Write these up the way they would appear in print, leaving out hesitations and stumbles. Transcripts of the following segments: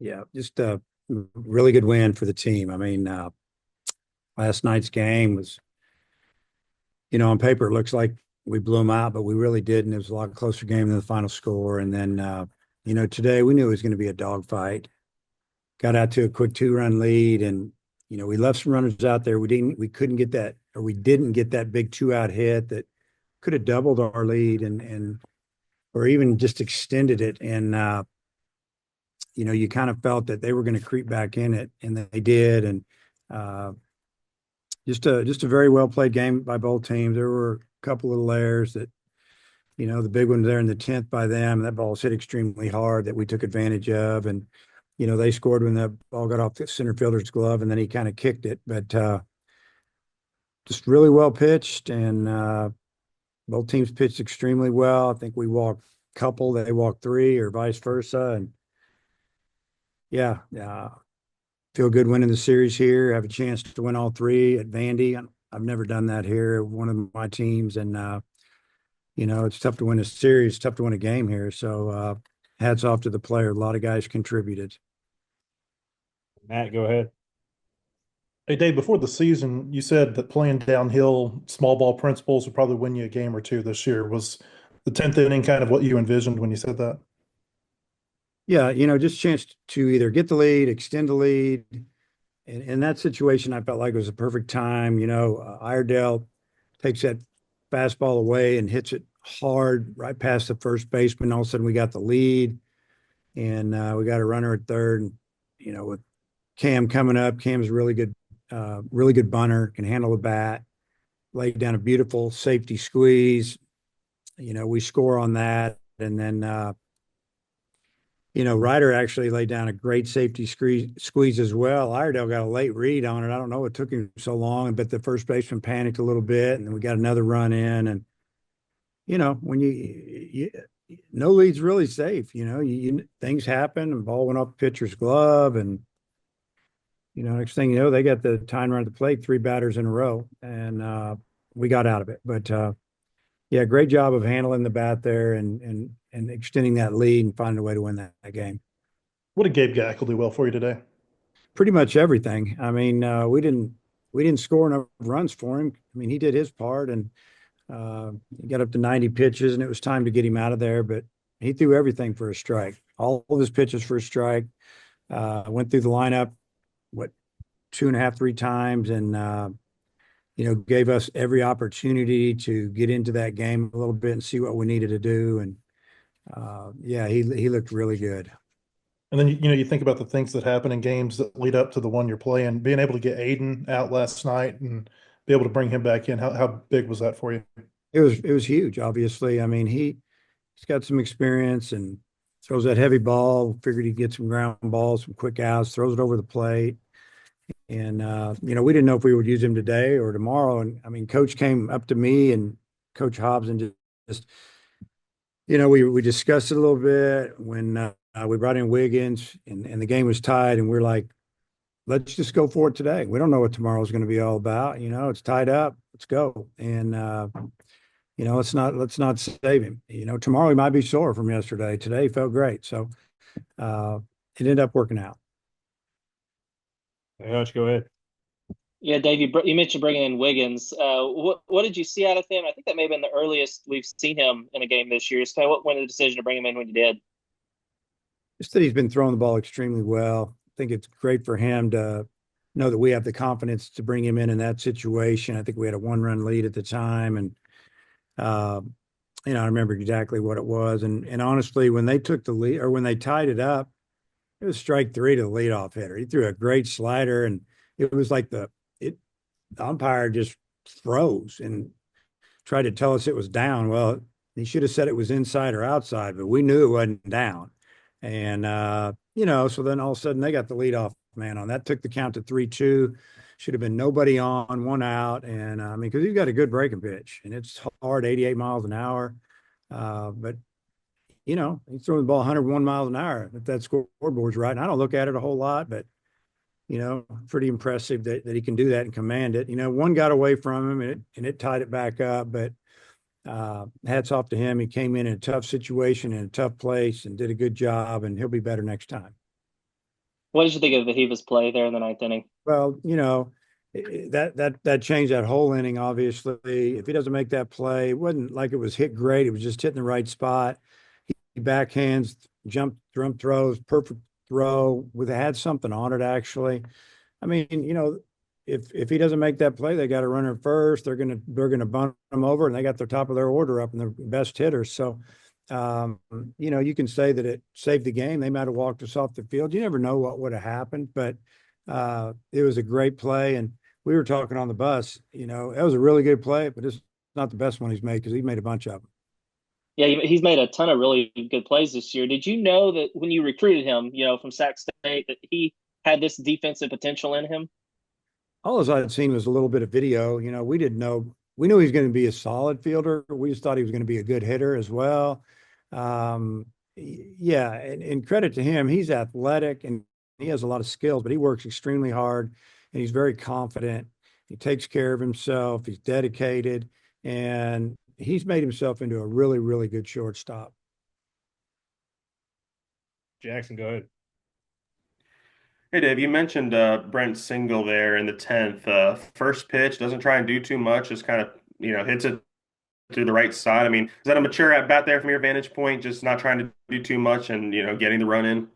Yeah, just a really good win for the team. I mean, last night's game was, on paper, it looks like we blew them out, but we really didn't. It was a lot closer game than the final score. And then, today we knew it was going to be a dogfight. Got out to a quick 2-run lead, and we left some runners out there. We couldn't get that, or we didn't get that big 2-out hit that could have doubled our lead and or even just extended it. And you kind of felt that they were going to creep back in it, and they did. And uh, just a very well played game by both teams. There were a couple little errors that, the big one there in the 10th by them. That ball was hit extremely hard that we took advantage of, and they scored when the ball got off the center fielder's glove, and then he kind of kicked it. But just really well pitched, and both teams pitched extremely well. I think we walked a couple, they walked three, or vice versa, and yeah, feel good winning the series here. Have a chance to win all three at Vandy. I've never done that here, one of my teams, and it's tough to win a series, tough to win a game here. So hats off to the player. A lot of guys contributed. Matt, go ahead. Hey, Dave, before the season, you said that playing downhill, small ball principles would probably win you a game or two this year. Was the 10th inning kind of what you envisioned when you said that? Yeah, just a chance to either get the lead, extend the lead. In that situation, I felt like it was a perfect time. Iredale takes that fastball away and hits it hard right past the first baseman. All of a sudden, we got the lead, and we got a runner at third. And with Cam coming up, Cam's a really good bunter, can handle the bat, laid down a beautiful safety squeeze. We score on that, and then Ryder actually laid down a great safety squeeze as well. Iredale got a late read on it. I don't know what took him so long, but the first baseman panicked a little bit, and then we got another run in. And when you no lead's really safe. Things happen. And ball went off the pitcher's glove, and next thing you know, they got the tying run at the plate, three batters in a row, and we got out of it. But yeah, great job of handling the bat there and extending that lead and finding a way to win that game. What did Gabe Gackle do well for you today? Pretty much everything. I mean, we didn't score enough runs for him. I mean, he did his part, and he got up to 90 pitches, and it was time to get him out of there. But he threw everything for a strike. All of his pitches for a strike. Went through the lineup, what, two and a half, three times, and gave us every opportunity to get into that game a little bit and see what we needed to do. And yeah, he looked really good. And then you think about the things that happen in games that lead up to the one you're playing. Being able to get Aiden out last night and be able to bring him back in, how big was that for you? It was huge, obviously. I mean, he's got some experience and throws that heavy ball. Figured he'd get some ground balls, some quick outs, throws it over the plate. And we didn't know if we would use him today or tomorrow. And I mean, Coach came up to me and Coach Hobbs and just we discussed it a little bit when we brought in Wiggins and the game was tied, and we're like, let's just go for it today. We don't know what tomorrow's going to be all about. It's tied up. Let's go. And let's not save him. Tomorrow he might be sore from yesterday. Today he felt great. So it ended up working out. Hey, Hutch, go ahead. Yeah, Dave, you mentioned bringing in Wiggins. What did you see out of him? I think that may have been the earliest we've seen him in a game this year. So what went the decision to bring him in when you did? Just that he's been throwing the ball extremely well. I think it's great for him to know that we have the confidence to bring him in that situation. I think we had a 1-run lead at the time, and uh, I remember exactly what it was. And honestly, when they took the lead or when they tied it up, it was strike three to the leadoff hitter. He threw a great slider, and it was like the umpire just froze and tried to tell us it was down. Well, he should have said it was inside or outside, but we knew it wasn't down. And so then all of a sudden they got the leadoff man on. That took the count to 3-2. Should have been nobody on, one out. And I mean, because he's got a good breaking pitch, and it's hard, 88 miles an hour. But he's throwing the ball 101 miles an hour if that scoreboard's right. And I don't look at it a whole lot, but pretty impressive that he can do that and command it. One got away from him and it tied it back up, but hats off to him. He came in a tough situation in a tough place and did a good job, and he'll be better next time. What did you think of Hiva's play there in the ninth inning? Well, that changed that whole inning, obviously. If he doesn't make that play, it wasn't like it was hit great. It was just hitting the right spot. He backhands, jump throws, perfect throw with had something on it, actually. I mean, if he doesn't make that play, they got a runner first. They're gonna bunt him over, and they got the top of their order up and their best hitters. So, you can say that it saved the game. They might have walked us off the field. You never know what would have happened, but it was a great play. And we were talking on the bus. It was a really good play, but it's not the best one he's made because he made a bunch of them. Yeah, he's made a ton of really good plays this year. Did you know that when you recruited him, from Sac State, that he had this defensive potential in him? All I'd seen was a little bit of video. We didn't know. We knew he was going to be a solid fielder. We just thought he was going to be a good hitter as well. Yeah, and credit to him, he's athletic and he has a lot of skills, but he works extremely hard and he's very confident. He takes care of himself. He's dedicated, and he's made himself into a really, really good shortstop. Jackson, go ahead. Hey Dave, you mentioned Brent Single there in the 10th. First pitch, doesn't try and do too much, just kind of, hits it to the right side. I mean, is that a mature at bat there from your vantage point, just not trying to do too much and, getting the run in?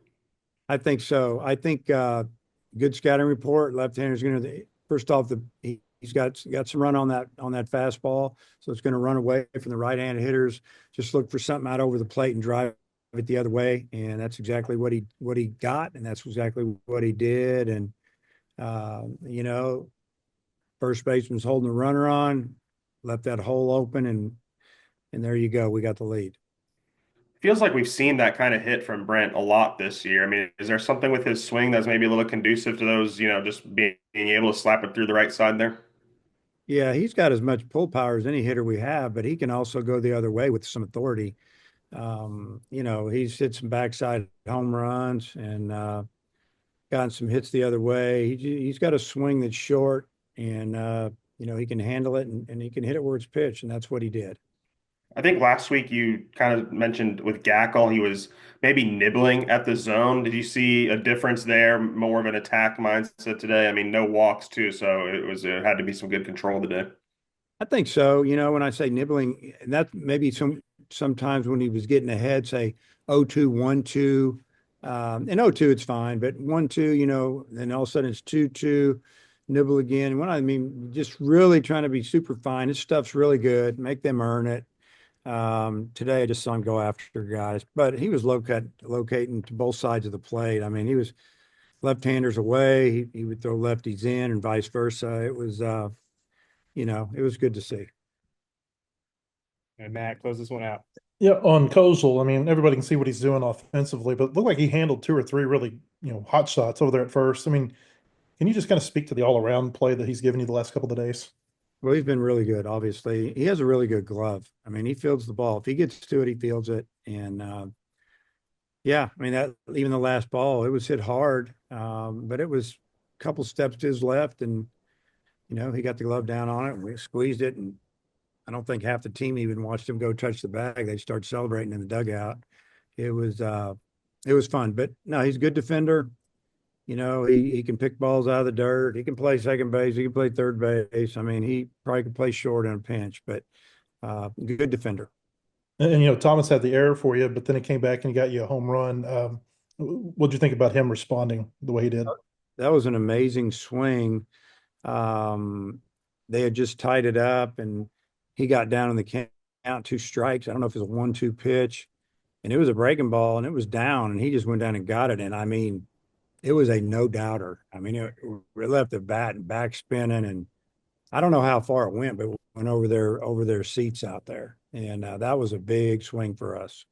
I think so. I think good scouting report. Left-hander's going to first off he's got some run on that fastball, so it's going to run away from the right-handed hitters. Just look for something out over the plate and drive it the other way, and that's exactly what he got, and that's exactly what he did. And first baseman's holding the runner on, left that hole open, and there you go. We got the lead. Feels like we've seen that kind of hit from Brent a lot this year. I mean, is there something with his swing that's maybe a little conducive to those, just being able to slap it through the right side there? Yeah, he's got as much pull power as any hitter we have, but he can also go the other way with some authority. He's hit some backside home runs and gotten some hits the other way. He's got a swing that's short, and he can handle it and he can hit it where it's pitched, and that's what he did. I think last week you kind of mentioned with Gackle, he was maybe nibbling at the zone. Did you see a difference there? More of an attack mindset today? I mean, no walks too, so it had to be some good control today. I think so. When I say nibbling, that maybe sometimes when he was getting ahead, say 0-2, 1-2, and 0-2, it's fine, but 1-2, then all of a sudden it's 2-2, nibble again. And when I mean, just really trying to be super fine. His stuff's really good. Make them earn it. Today I just saw him go after guys, but he was locating to both sides of the plate. I mean, he was left-handers away. He would throw lefties in and vice versa. It was, it was good to see. And Matt, close this one out. Yeah, on Kozul, I mean, everybody can see what he's doing offensively, but it looked like he handled two or three really, hot shots over there at first. I mean, can you just kind of speak to the all-around play that he's given you the last couple of days? Well, he's been really good, obviously. He has a really good glove. I mean, he fields the ball. If he gets to it, he fields it. And yeah, I mean, that even the last ball, it was hit hard, but it was a couple steps to his left, and he got the glove down on it, and we squeezed it. And I don't think half the team even watched him go touch the bag. They start celebrating in the dugout. It was fun, but no, he's a good defender. He can pick balls out of the dirt. He can play second base. He can play third base. I mean, he probably could play short in a pinch, but good defender. And Thomas had the error for you, but then he came back and he got you a home run. What did you think about him responding the way he did? That was an amazing swing. They had just tied it up, and he got down in the count, 2 strikes. I don't know if it was a 1-2 pitch, and it was a breaking ball, and it was down, and he just went down and got it. And I mean, it was a no doubter. I mean, it left the bat and back spinning, and I don't know how far it went, but it went over their seats out there, and that was a big swing for us.